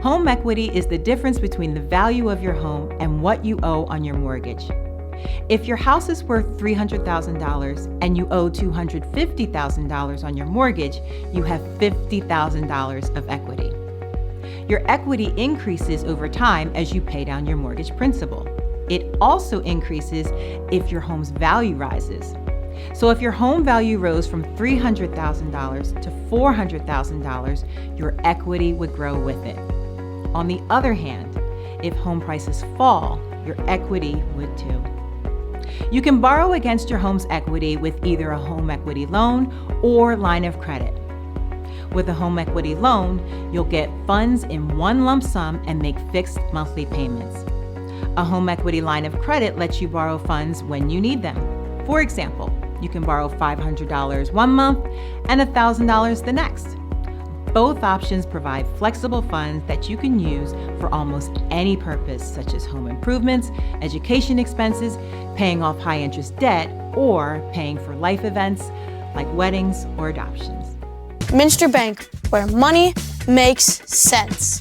Home equity is the difference between the value of your home and what you owe on your mortgage. If your house is worth $300,000 and you owe $250,000 on your mortgage, you have $50,000 of equity. Your equity increases over time as you pay down your mortgage principal. It also increases if your home's value rises. So if your home value rose from $300,000 to $400,000, your equity would grow with it. On the other hand, if home prices fall, your equity would too. You can borrow against your home's equity with either a home equity loan or line of credit. With a home equity loan, you'll get funds in one lump sum and make fixed monthly payments. A home equity line of credit lets you borrow funds when you need them. For example, you can borrow $500 one month and $1,000 the next. Both options provide flexible funds that you can use for almost any purpose, such as home improvements, education expenses, paying off high-interest debt, or paying for life events like weddings or adoptions. Minster Bank, where money makes sense.